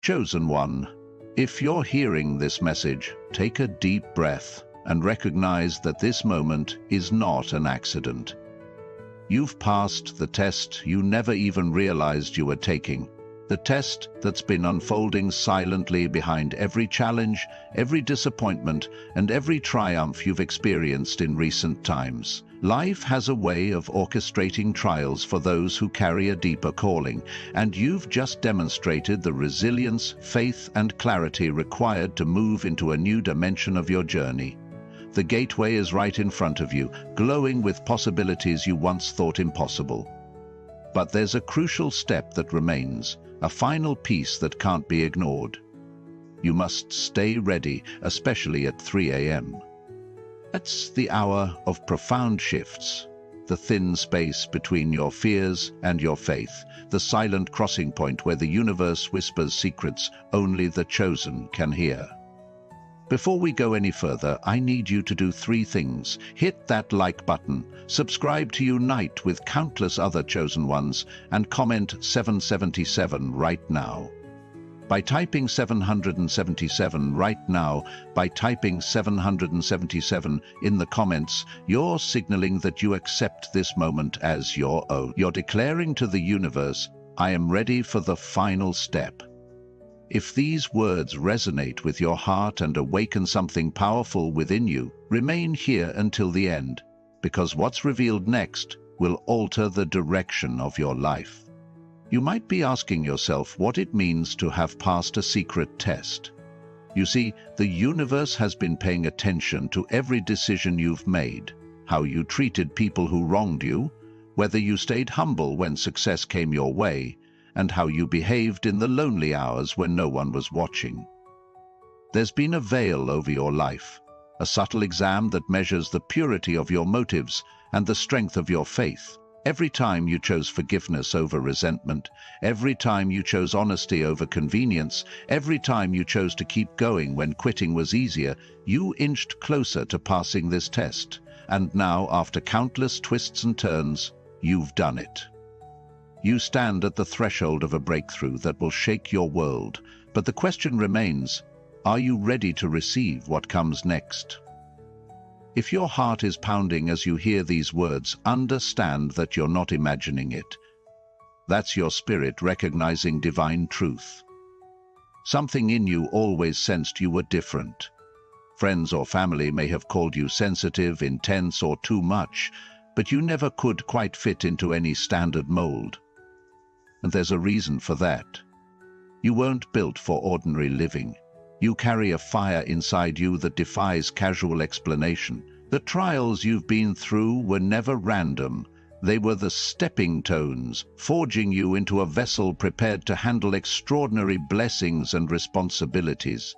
Chosen one, if you're hearing this message, take a deep breath and recognize that this moment is not an accident. You've passed the test you never even realized you were taking. The test that's been unfolding silently behind every challenge, every disappointment, and every triumph you've experienced in recent times. Life has a way of orchestrating trials for those who carry a deeper calling, and you've just demonstrated the resilience, faith, and clarity required to move into a new dimension of your journey. The gateway is right in front of you, glowing with possibilities you once thought impossible. But there's a crucial step that remains, a final piece that can't be ignored. You must stay ready, especially at 3 a.m. That's the hour of profound shifts, the thin space between your fears and your faith, the silent crossing point where the universe whispers secrets only the chosen can hear. Before we go any further, I need you to do 3 things. Hit that like button, subscribe to unite with countless other chosen ones, and comment 777 right now. By typing 777 right now, by typing 777 in the comments, you're signaling that you accept this moment as your own. You're declaring to the universe, I am ready for the final step. If these words resonate with your heart and awaken something powerful within you, remain here until the end, because what's revealed next will alter the direction of your life. You might be asking yourself what it means to have passed a secret test. You see, the universe has been paying attention to every decision you've made, how you treated people who wronged you, whether you stayed humble when success came your way, and how you behaved in the lonely hours when no one was watching. There's been a veil over your life, a subtle exam that measures the purity of your motives and the strength of your faith. Every time you chose forgiveness over resentment, every time you chose honesty over convenience, every time you chose to keep going when quitting was easier, you inched closer to passing this test. And now, after countless twists and turns, you've done it. You stand at the threshold of a breakthrough that will shake your world, but the question remains, are you ready to receive what comes next? If your heart is pounding as you hear these words, understand that you're not imagining it. That's your spirit recognizing divine truth. Something in you always sensed you were different. Friends or family may have called you sensitive, intense, or too much, but you never could quite fit into any standard mold. And there's a reason for that. You weren't built for ordinary living. You carry a fire inside you that defies casual explanation. The trials you've been through were never random. They were the stepping stones, forging you into a vessel prepared to handle extraordinary blessings and responsibilities.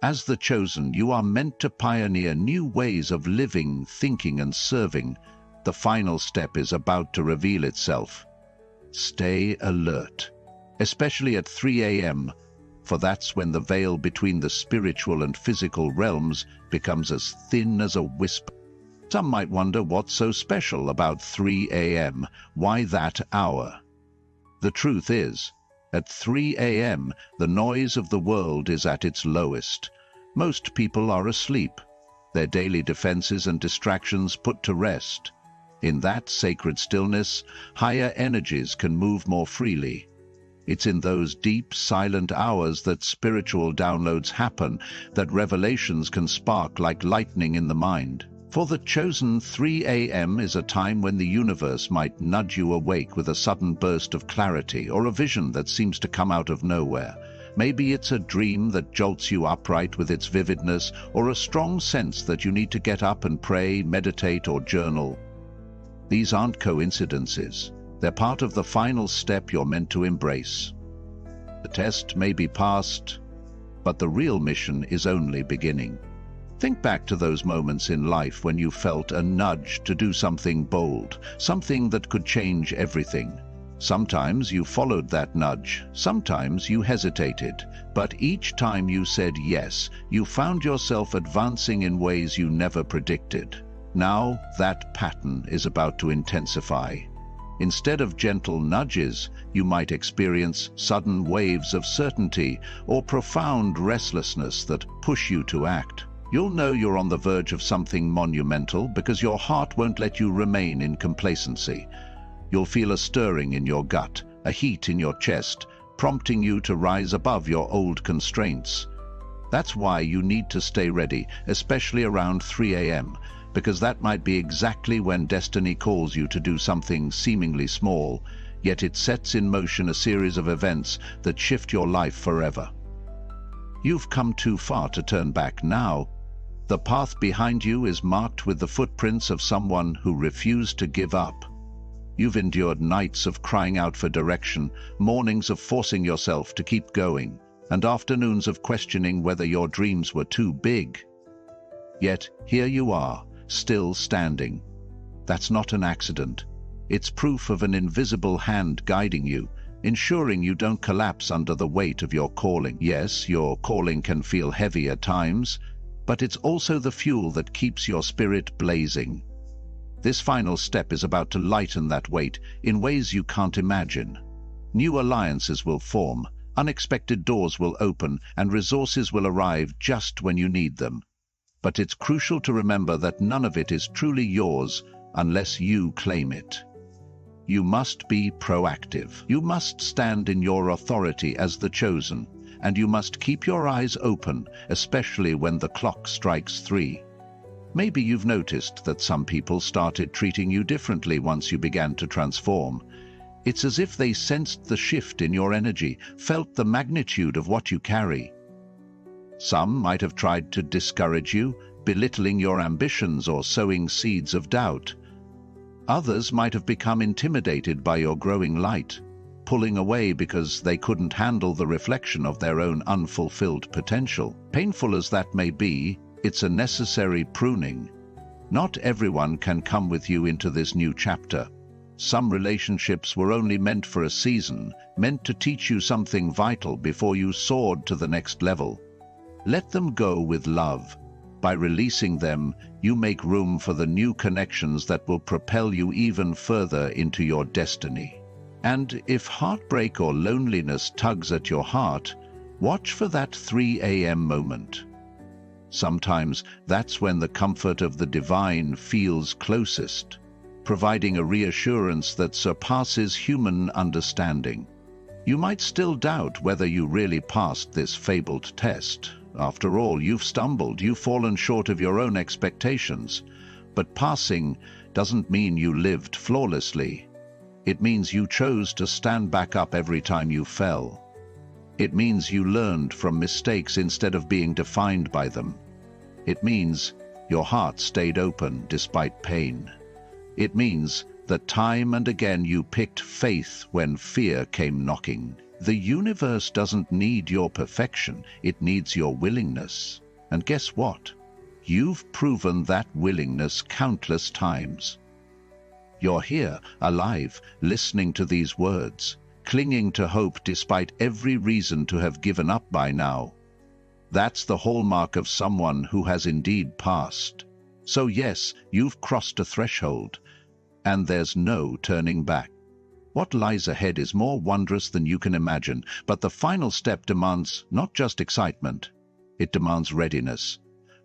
As the chosen, you are meant to pioneer new ways of living, thinking, and serving. The final step is about to reveal itself. Stay alert, especially at 3 a.m., for that's when the veil between the spiritual and physical realms becomes as thin as a whisper. Some might wonder what's so special about 3 a.m., why that hour? The truth is, at 3 a.m., the noise of the world is at its lowest. Most people are asleep, their daily defenses and distractions put to rest. In that sacred stillness, higher energies can move more freely. It's in those deep, silent hours that spiritual downloads happen, that revelations can spark like lightning in the mind. For the chosen, 3 a.m. is a time when the universe might nudge you awake with a sudden burst of clarity or a vision that seems to come out of nowhere. Maybe it's a dream that jolts you upright with its vividness, or a strong sense that you need to get up and pray, meditate, or journal. These aren't coincidences. They're part of the final step you're meant to embrace. The test may be passed, but the real mission is only beginning. Think back to those moments in life when you felt a nudge to do something bold, something that could change everything. Sometimes you followed that nudge, sometimes you hesitated, but each time you said yes, you found yourself advancing in ways you never predicted. Now that pattern is about to intensify. Instead of gentle nudges, you might experience sudden waves of certainty or profound restlessness that push you to act. You'll know you're on the verge of something monumental because your heart won't let you remain in complacency. You'll feel a stirring in your gut, a heat in your chest, prompting you to rise above your old constraints. That's why you need to stay ready, especially around 3 a.m., because that might be exactly when destiny calls you to do something seemingly small, yet it sets in motion a series of events that shift your life forever. You've come too far to turn back now. The path behind you is marked with the footprints of someone who refused to give up. You've endured nights of crying out for direction, mornings of forcing yourself to keep going, and afternoons of questioning whether your dreams were too big. Yet here you are, still standing. That's not an accident. It's proof of an invisible hand guiding you, ensuring you don't collapse under the weight of your calling. Yes, your calling can feel heavy at times, but it's also the fuel that keeps your spirit blazing. This final step is about to lighten that weight in ways you can't imagine. New alliances will form, unexpected doors will open, and resources will arrive just when you need them. But it's crucial to remember that none of it is truly yours unless you claim it. You must be proactive. You must stand in your authority as the chosen, and you must keep your eyes open, especially when the clock strikes 3. Maybe you've noticed that some people started treating you differently once you began to transform. It's as if they sensed the shift in your energy, felt the magnitude of what you carry. Some might have tried to discourage you, belittling your ambitions or sowing seeds of doubt. Others might have become intimidated by your growing light, pulling away because they couldn't handle the reflection of their own unfulfilled potential. Painful as that may be, it's a necessary pruning. Not everyone can come with you into this new chapter. Some relationships were only meant for a season, meant to teach you something vital before you soared to the next level. Let them go with love. By releasing them, you make room for the new connections that will propel you even further into your destiny. And if heartbreak or loneliness tugs at your heart, watch for that 3 a.m. moment. Sometimes that's when the comfort of the divine feels closest, providing a reassurance that surpasses human understanding. You might still doubt whether you really passed this fabled test. After all, you've stumbled, you've fallen short of your own expectations. But passing doesn't mean you lived flawlessly. It means you chose to stand back up every time you fell. It means you learned from mistakes instead of being defined by them. It means your heart stayed open despite pain. It means that time and again you picked faith when fear came knocking. The universe doesn't need your perfection, it needs your willingness. And guess what? You've proven that willingness countless times. You're here, alive, listening to these words, clinging to hope despite every reason to have given up by now. That's the hallmark of someone who has indeed passed. So yes, you've crossed a threshold, and there's no turning back. What lies ahead is more wondrous than you can imagine, but the final step demands not just excitement, it demands readiness.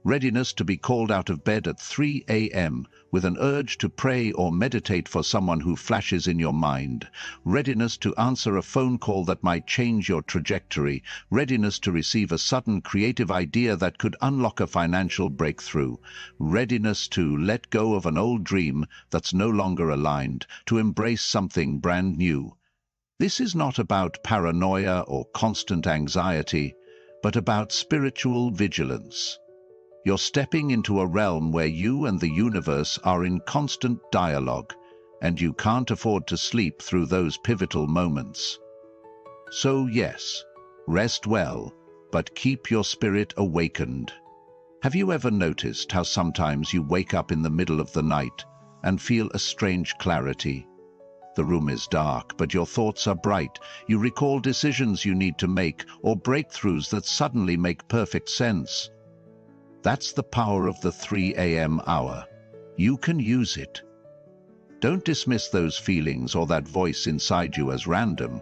Readiness to be called out of bed at 3 a.m. with an urge to pray or meditate for someone who flashes in your mind. Readiness to answer a phone call that might change your trajectory. Readiness to receive a sudden creative idea that could unlock a financial breakthrough. Readiness to let go of an old dream that's no longer aligned, to embrace something brand new. This is not about paranoia or constant anxiety, but about spiritual vigilance. You're stepping into a realm where you and the universe are in constant dialogue, and you can't afford to sleep through those pivotal moments. So yes, rest well, but keep your spirit awakened. Have you ever noticed how sometimes you wake up in the middle of the night and feel a strange clarity? The room is dark, but your thoughts are bright. You recall decisions you need to make or breakthroughs that suddenly make perfect sense. That's the power of the 3 a.m. hour. You can use it. Don't dismiss those feelings or that voice inside you as random.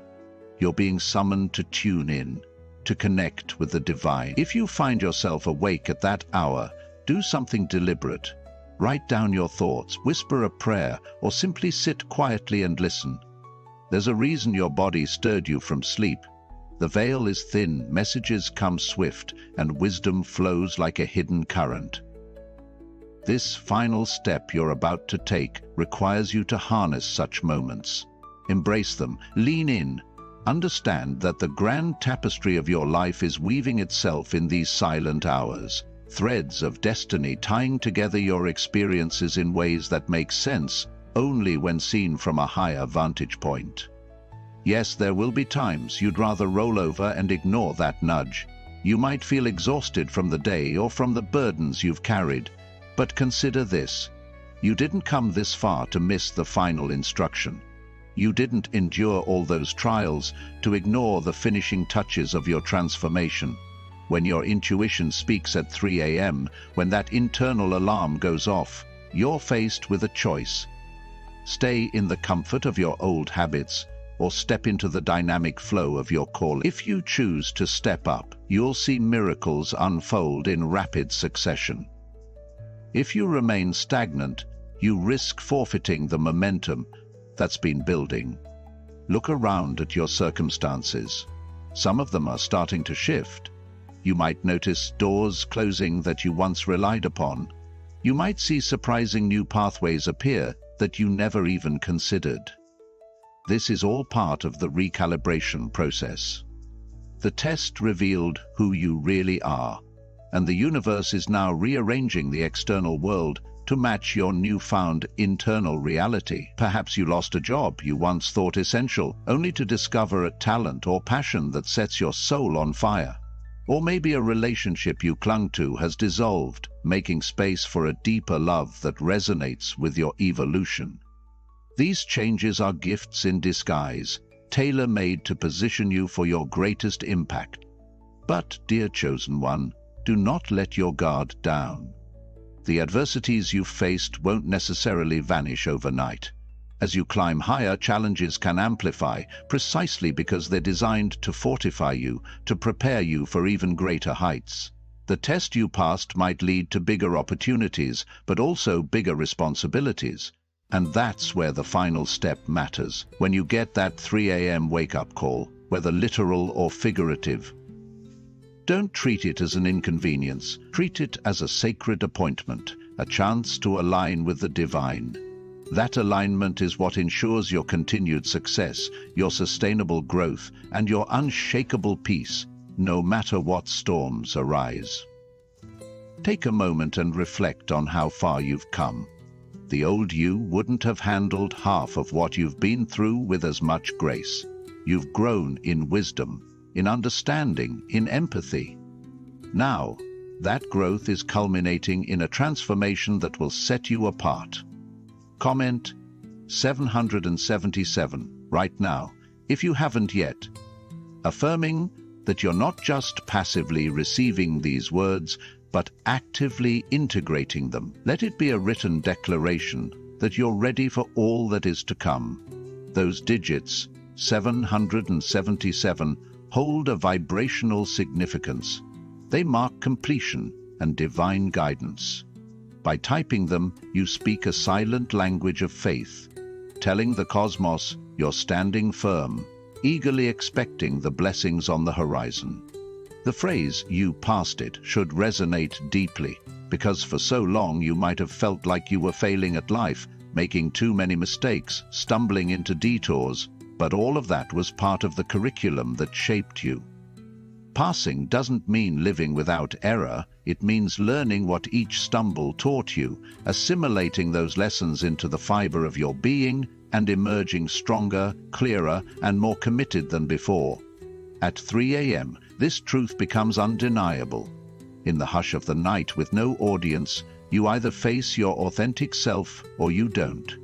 You're being summoned to tune in, to connect with the divine. If you find yourself awake at that hour, do something deliberate. Write down your thoughts, whisper a prayer, or simply sit quietly and listen. There's a reason your body stirred you from sleep. The veil is thin, messages come swift, and wisdom flows like a hidden current. This final step you're about to take requires you to harness such moments. Embrace them, lean in. Understand that the grand tapestry of your life is weaving itself in these silent hours. Threads of destiny tying together your experiences in ways that make sense only when seen from a higher vantage point. Yes, there will be times you'd rather roll over and ignore that nudge. You might feel exhausted from the day or from the burdens you've carried. But consider this. You didn't come this far to miss the final instruction. You didn't endure all those trials to ignore the finishing touches of your transformation. When your intuition speaks at 3 a.m., when that internal alarm goes off, you're faced with a choice. Stay in the comfort of your old habits, or step into the dynamic flow of your calling. If you choose to step up, you'll see miracles unfold in rapid succession. If you remain stagnant, you risk forfeiting the momentum that's been building. Look around at your circumstances. Some of them are starting to shift. You might notice doors closing that you once relied upon. You might see surprising new pathways appear that you never even considered. This is all part of the recalibration process. The test revealed who you really are, and the universe is now rearranging the external world to match your newfound internal reality. Perhaps you lost a job you once thought essential, only to discover a talent or passion that sets your soul on fire. Or maybe a relationship you clung to has dissolved, making space for a deeper love that resonates with your evolution. These changes are gifts in disguise, tailor-made to position you for your greatest impact. But, dear chosen one, do not let your guard down. The adversities you've faced won't necessarily vanish overnight. As you climb higher, challenges can amplify, precisely because they're designed to fortify you, to prepare you for even greater heights. The test you passed might lead to bigger opportunities, but also bigger responsibilities. And that's where the final step matters, when you get that 3 a.m. wake-up call, whether literal or figurative. Don't treat it as an inconvenience. Treat it as a sacred appointment, a chance to align with the divine. That alignment is what ensures your continued success, your sustainable growth, and your unshakable peace, no matter what storms arise. Take a moment and reflect on how far you've come. The old you wouldn't have handled half of what you've been through with as much grace. You've grown in wisdom, in understanding, in empathy. Now, that growth is culminating in a transformation that will set you apart. Comment 777 right now, if you haven't yet, affirming that you're not just passively receiving these words, but actively integrating them. Let it be a written declaration that you're ready for all that is to come. Those digits, 777, hold a vibrational significance. They mark completion and divine guidance. By typing them, you speak a silent language of faith, telling the cosmos you're standing firm, eagerly expecting the blessings on the horizon. The phrase, "you passed it," should resonate deeply, because for so long you might have felt like you were failing at life, making too many mistakes, stumbling into detours, but all of that was part of the curriculum that shaped you. Passing doesn't mean living without error, it means learning what each stumble taught you, assimilating those lessons into the fiber of your being, and emerging stronger, clearer, and more committed than before. At 3 a.m., this truth becomes undeniable. In the hush of the night with no audience, you either face your authentic self or you don't.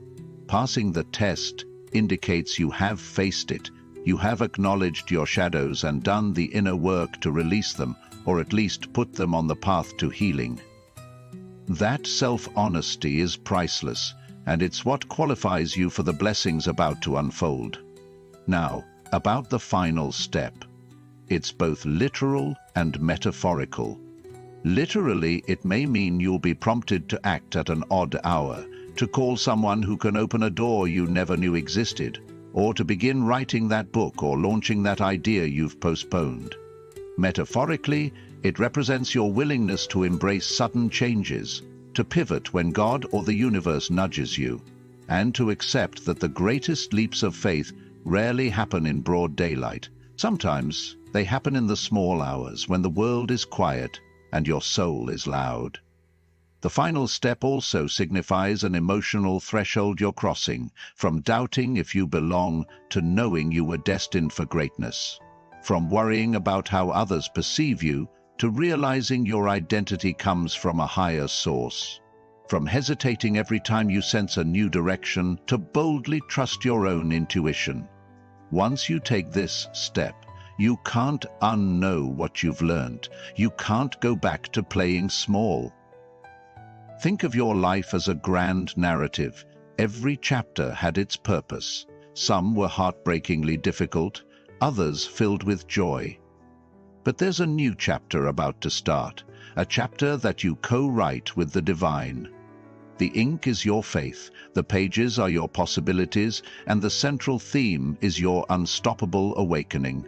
Passing the test indicates you have faced it. You have acknowledged your shadows and done the inner work to release them, or at least put them on the path to healing. That self-honesty is priceless, and it's what qualifies you for the blessings about to unfold. Now, about the final step. It's both literal and metaphorical. Literally, it may mean you'll be prompted to act at an odd hour, to call someone who can open a door you never knew existed, or to begin writing that book or launching that idea you've postponed. Metaphorically, it represents your willingness to embrace sudden changes, to pivot when God or the universe nudges you, and to accept that the greatest leaps of faith rarely happen in broad daylight. Sometimes they happen in the small hours when the world is quiet and your soul is loud. The final step also signifies an emotional threshold you're crossing, from doubting if you belong to knowing you were destined for greatness, from worrying about how others perceive you to realizing your identity comes from a higher source, from hesitating every time you sense a new direction to boldly trust your own intuition. Once you take this step, you can't unknow what you've learned. You can't go back to playing small. Think of your life as a grand narrative. Every chapter had its purpose. Some were heartbreakingly difficult, others filled with joy. But there's a new chapter about to start, a chapter that you co-write with the divine. The ink is your faith, the pages are your possibilities, and the central theme is your unstoppable awakening.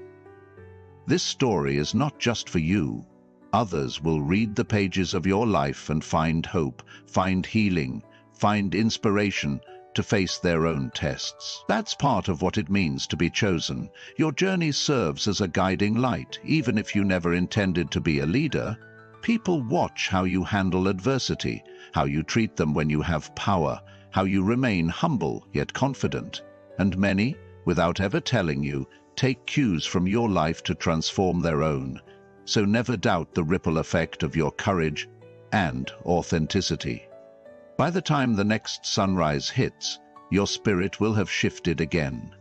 This story is not just for you. Others will read the pages of your life and find hope, find healing, find inspiration to face their own tests. That's part of what it means to be chosen. Your journey serves as a guiding light, even if you never intended to be a leader. People watch how you handle adversity, how you treat them when you have power, how you remain humble yet confident. And many, without ever telling you, take cues from your life to transform their own. So never doubt the ripple effect of your courage and authenticity. By the time the next sunrise hits, your spirit will have shifted again.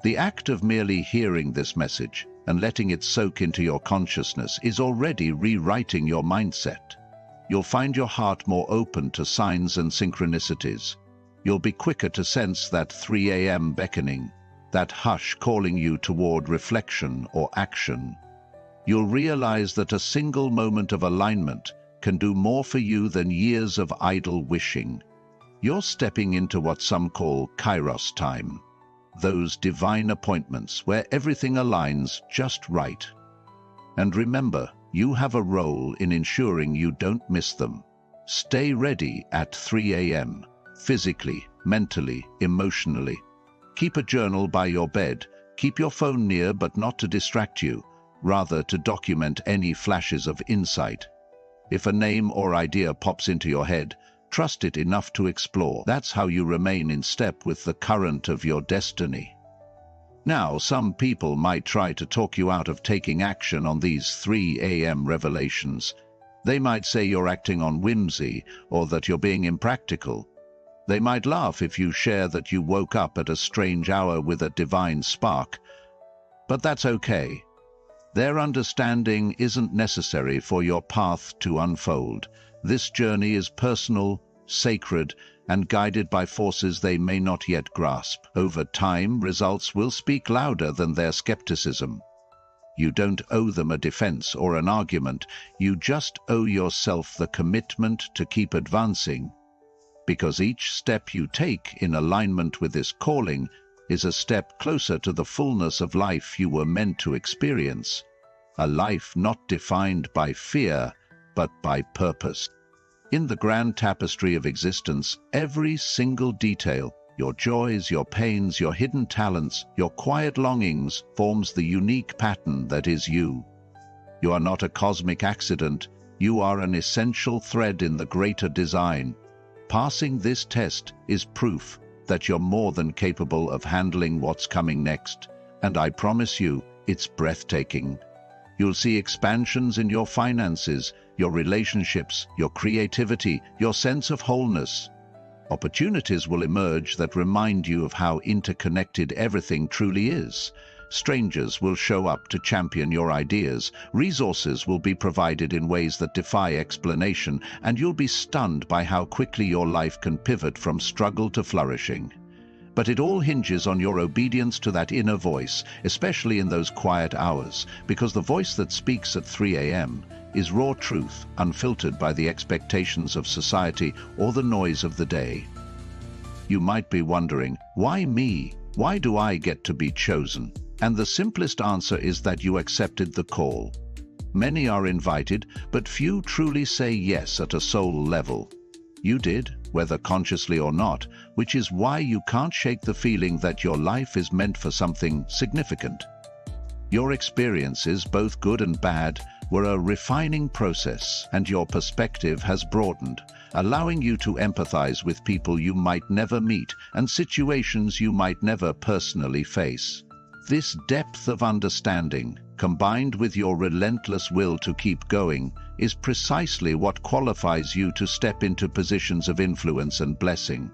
The act of merely hearing this message and letting it soak into your consciousness is already rewriting your mindset. You'll find your heart more open to signs and synchronicities. You'll be quicker to sense that 3 a.m. beckoning, that hush calling you toward reflection or action. You'll realize that a single moment of alignment can do more for you than years of idle wishing. You're stepping into what some call Kairos time, those divine appointments where everything aligns just right. And remember, you have a role in ensuring you don't miss them. Stay ready at 3 a.m., physically, mentally, emotionally. Keep a journal by your bed. Keep your phone near, but not to distract you, rather to document any flashes of insight. If a name or idea pops into your head, trust it enough to explore. That's how you remain in step with the current of your destiny. Now, some people might try to talk you out of taking action on these 3 a.m. revelations. They might say you're acting on whimsy or that you're being impractical. They might laugh if you share that you woke up at a strange hour with a divine spark. But that's okay. Their understanding isn't necessary for your path to unfold. This journey is personal, sacred, and guided by forces they may not yet grasp. Over time, results will speak louder than their skepticism. You don't owe them a defense or an argument. You just owe yourself the commitment to keep advancing. Because each step you take in alignment with this calling is a step closer to the fullness of life you were meant to experience. A life not defined by fear, but by purpose. In the grand tapestry of existence, every single detail, your joys, your pains, your hidden talents, your quiet longings, forms the unique pattern that is you. You are not a cosmic accident. You are an essential thread in the greater design. Passing this test is proof that you're more than capable of handling what's coming next, and I promise you, it's breathtaking. You'll see expansions in your finances, your relationships, your creativity, your sense of wholeness. Opportunities will emerge that remind you of how interconnected everything truly is. Strangers will show up to champion your ideas, resources will be provided in ways that defy explanation, and you'll be stunned by how quickly your life can pivot from struggle to flourishing. But it all hinges on your obedience to that inner voice, especially in those quiet hours, because the voice that speaks at 3 a.m. is raw truth, unfiltered by the expectations of society or the noise of the day. You might be wondering, why me? Why do I get to be chosen? And the simplest answer is that you accepted the call. Many are invited, but few truly say yes at a soul level. You did, whether consciously or not, which is why you can't shake the feeling that your life is meant for something significant. Your experiences, both good and bad, were a refining process, and your perspective has broadened, allowing you to empathize with people you might never meet and situations you might never personally face. This depth of understanding, combined with your relentless will to keep going, is precisely what qualifies you to step into positions of influence and blessing.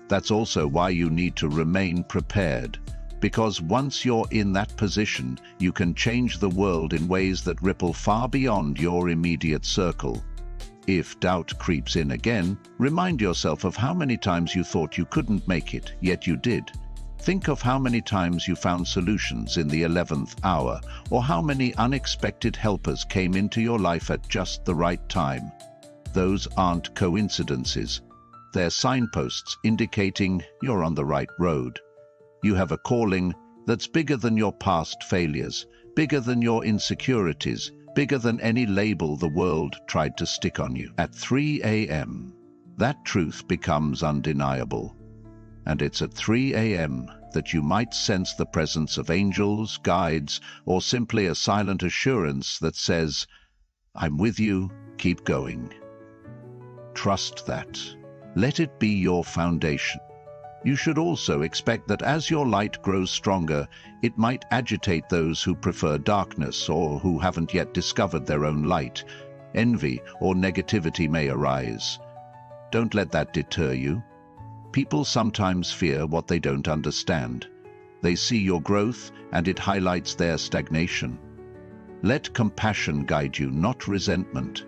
That's also why you need to remain prepared, because once you're in that position, you can change the world in ways that ripple far beyond your immediate circle. If doubt creeps in again, remind yourself of how many times you thought you couldn't make it, yet you did. Think of how many times you found solutions in the 11th hour, or how many unexpected helpers came into your life at just the right time. Those aren't coincidences. They're signposts indicating you're on the right road. You have a calling that's bigger than your past failures, bigger than your insecurities, bigger than any label the world tried to stick on you. At 3 a.m., that truth becomes undeniable. And it's at 3 a.m. that you might sense the presence of angels, guides, or simply a silent assurance that says, "I'm with you, keep going." Trust that. Let it be your foundation. You should also expect that as your light grows stronger, it might agitate those who prefer darkness or who haven't yet discovered their own light. Envy or negativity may arise. Don't let that deter you. People sometimes fear what they don't understand. They see your growth and it highlights their stagnation. Let compassion guide you, not resentment.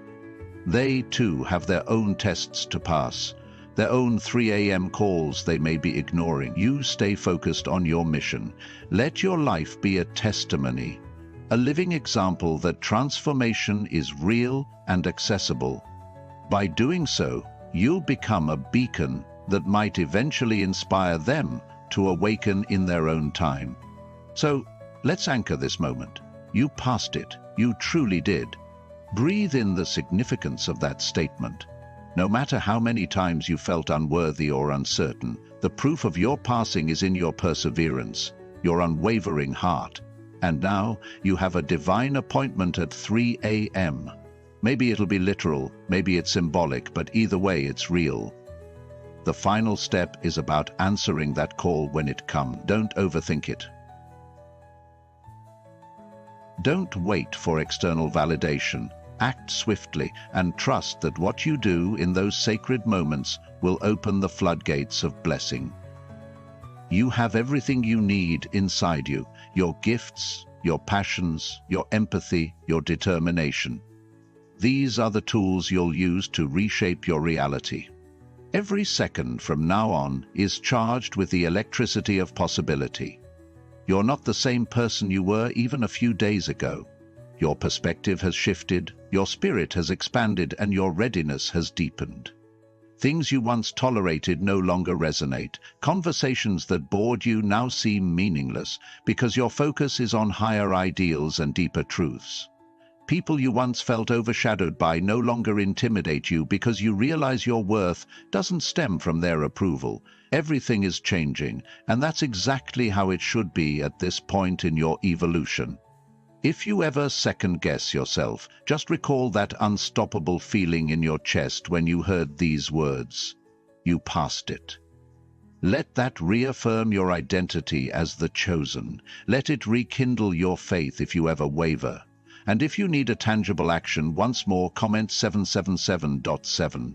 They, too, have their own tests to pass, their own 3 a.m. calls they may be ignoring. You stay focused on your mission. Let your life be a testimony, a living example that transformation is real and accessible. By doing so, you'll become a beacon that might eventually inspire them to awaken in their own time. So, let's anchor this moment. You passed it. You truly did. Breathe in the significance of that statement. No matter how many times you felt unworthy or uncertain, the proof of your passing is in your perseverance, your unwavering heart. And now, you have a divine appointment at 3 a.m. Maybe it'll be literal, maybe it's symbolic, but either way, it's real. The final step is about answering that call when it comes. Don't overthink it. Don't wait for external validation. Act swiftly and trust that what you do in those sacred moments will open the floodgates of blessing. You have everything you need inside you, your gifts, your passions, your empathy, your determination. These are the tools you'll use to reshape your reality. Every second from now on is charged with the electricity of possibility. You're not the same person you were even a few days ago. Your perspective has shifted, your spirit has expanded, and your readiness has deepened. Things you once tolerated no longer resonate. Conversations that bored you now seem meaningless because your focus is on higher ideals and deeper truths. People you once felt overshadowed by no longer intimidate you because you realize your worth doesn't stem from their approval. Everything is changing, and that's exactly how it should be at this point in your evolution. If you ever second-guess yourself, just recall that unstoppable feeling in your chest when you heard these words. You passed it. Let that reaffirm your identity as the chosen. Let it rekindle your faith if you ever waver. And if you need a tangible action, once more comment 777.7.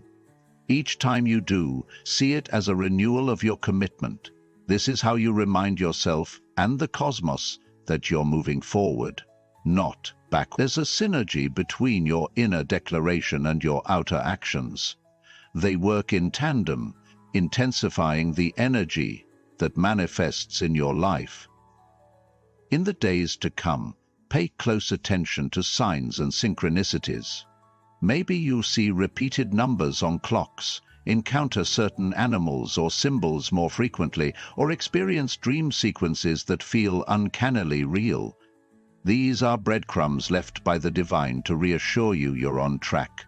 Each time you do, see it as a renewal of your commitment. This is how you remind yourself and the cosmos that you're moving forward, not back. There's a synergy between your inner declaration and your outer actions. They work in tandem, intensifying the energy that manifests in your life. In the days to come, pay close attention to signs and synchronicities. Maybe you see repeated numbers on clocks, encounter certain animals or symbols more frequently, or experience dream sequences that feel uncannily real. These are breadcrumbs left by the divine to reassure you you're on track.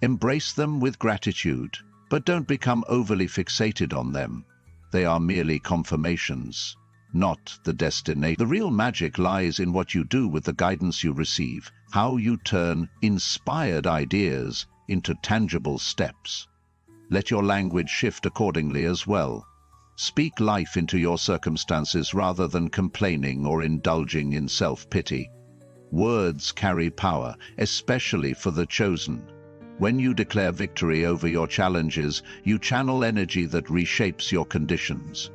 Embrace them with gratitude, but don't become overly fixated on them. They are merely confirmations, not the destination. The real magic lies in what you do with the guidance you receive, how you turn inspired ideas into tangible steps. Let your language shift accordingly as well. Speak life into your circumstances rather than complaining or indulging in self-pity. Words carry power, especially for the chosen. When you declare victory over your challenges, you channel energy that reshapes your conditions.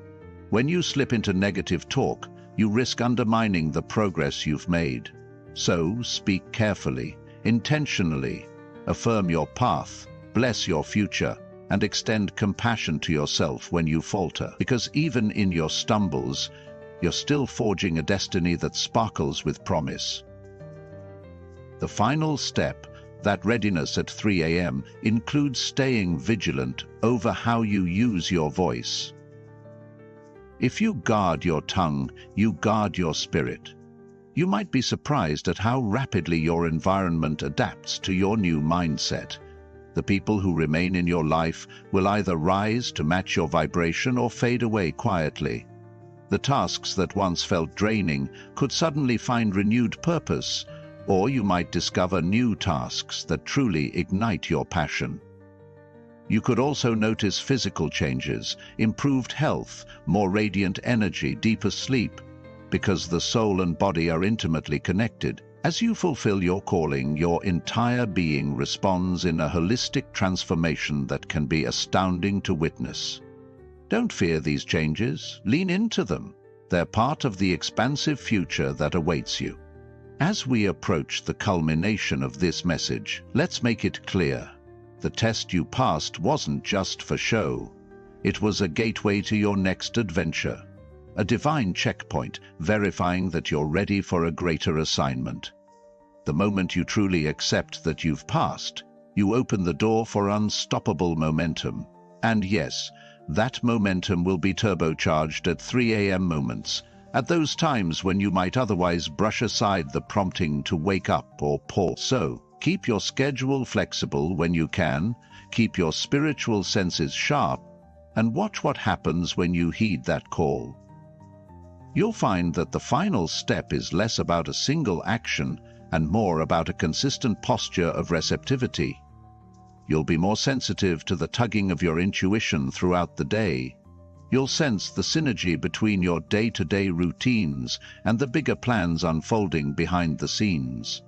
When you slip into negative talk, you risk undermining the progress you've made. So, speak carefully, intentionally, affirm your path, bless your future, and extend compassion to yourself when you falter. Because even in your stumbles, you're still forging a destiny that sparkles with promise. The final step, that readiness at 3 a.m., includes staying vigilant over how you use your voice. If you guard your tongue, you guard your spirit. You might be surprised at how rapidly your environment adapts to your new mindset. The people who remain in your life will either rise to match your vibration or fade away quietly. The tasks that once felt draining could suddenly find renewed purpose, or you might discover new tasks that truly ignite your passion. You could also notice physical changes, improved health, more radiant energy, deeper sleep, because the soul and body are intimately connected. As you fulfill your calling, your entire being responds in a holistic transformation that can be astounding to witness. Don't fear these changes, lean into them. They're part of the expansive future that awaits you. As we approach the culmination of this message, let's make it clear. The test you passed wasn't just for show. It was a gateway to your next adventure. A divine checkpoint, verifying that you're ready for a greater assignment. The moment you truly accept that you've passed, you open the door for unstoppable momentum. And yes, that momentum will be turbocharged at 3 a.m. moments, at those times when you might otherwise brush aside the prompting to wake up or pause. So, keep your schedule flexible when you can, keep your spiritual senses sharp, and watch what happens when you heed that call. You'll find that the final step is less about a single action and more about a consistent posture of receptivity. You'll be more sensitive to the tugging of your intuition throughout the day. You'll sense the synergy between your day-to-day routines and the bigger plans unfolding behind the scenes.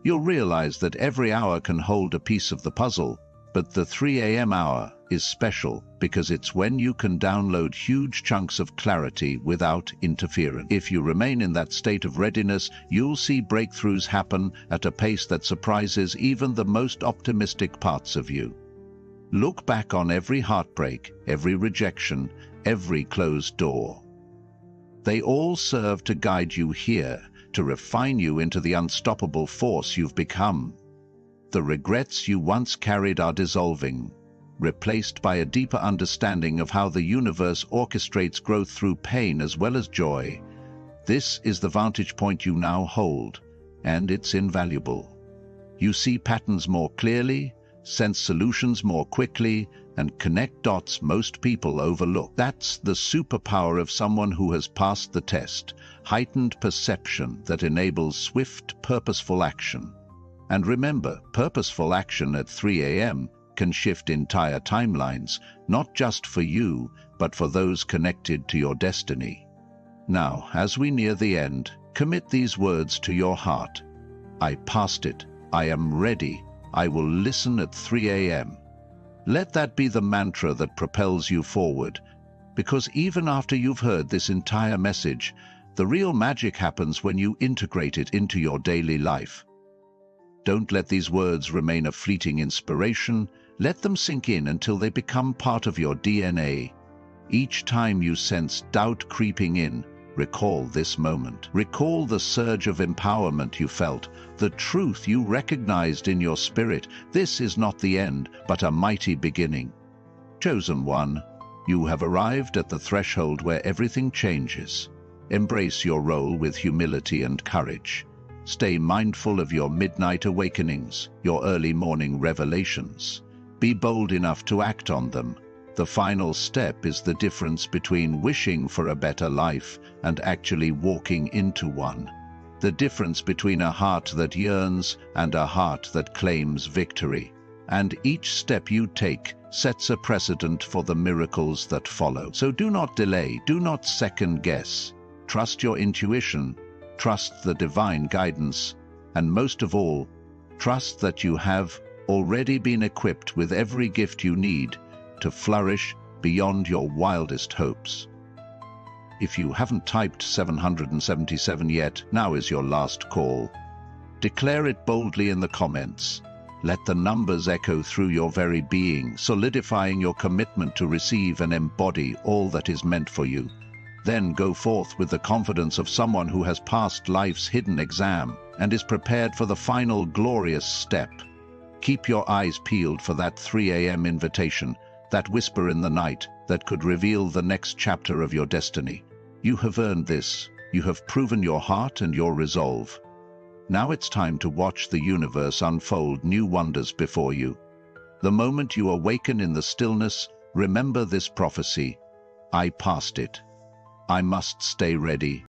You'll realize that every hour can hold a piece of the puzzle, but the 3 a.m. hour is special because it's when you can download huge chunks of clarity without interference. If you remain in that state of readiness, you'll see breakthroughs happen at a pace that surprises even the most optimistic parts of you. Look back on every heartbreak, every rejection, every closed door. They all serve to guide you here, to refine you into the unstoppable force you've become. The regrets you once carried are dissolving, replaced by a deeper understanding of how the universe orchestrates growth through pain as well as joy. This is the vantage point you now hold, and it's invaluable. You see patterns more clearly, sense solutions more quickly, and connect dots most people overlook. That's the superpower of someone who has passed the test, heightened perception that enables swift, purposeful action. And remember, purposeful action at 3 a.m. can shift entire timelines, not just for you, but for those connected to your destiny. Now, as we near the end, commit these words to your heart. I passed it. I am ready. I will listen at 3 a.m. Let that be the mantra that propels you forward, because even after you've heard this entire message, The real magic happens when you integrate it into your daily life. Don't let these words remain a fleeting inspiration. Let them sink in until they become part of your DNA. Each time you sense doubt creeping in, recall this moment. Recall the surge of empowerment you felt, the truth you recognized in your spirit. This is not the end, but a mighty beginning. Chosen one, you have arrived at the threshold where everything changes. Embrace your role with humility and courage. Stay mindful of your midnight awakenings, your early morning revelations. Be bold enough to act on them. The final step is the difference between wishing for a better life and actually walking into one. The difference between a heart that yearns and a heart that claims victory. And each step you take sets a precedent for the miracles that follow. So do not delay, do not second guess. Trust your intuition, trust the divine guidance, and most of all, trust that you have already been equipped with every gift you need to flourish beyond your wildest hopes. If you haven't typed 777 yet, now is your last call. Declare it boldly in the comments. Let the numbers echo through your very being, solidifying your commitment to receive and embody all that is meant for you. Then go forth with the confidence of someone who has passed life's hidden exam and is prepared for the final glorious step. Keep your eyes peeled for that 3 a.m. invitation, that whisper in the night that could reveal the next chapter of your destiny. You have earned this. You have proven your heart and your resolve. Now it's time to watch the universe unfold new wonders before you. The moment you awaken in the stillness, remember this prophecy. I passed it. I must stay ready.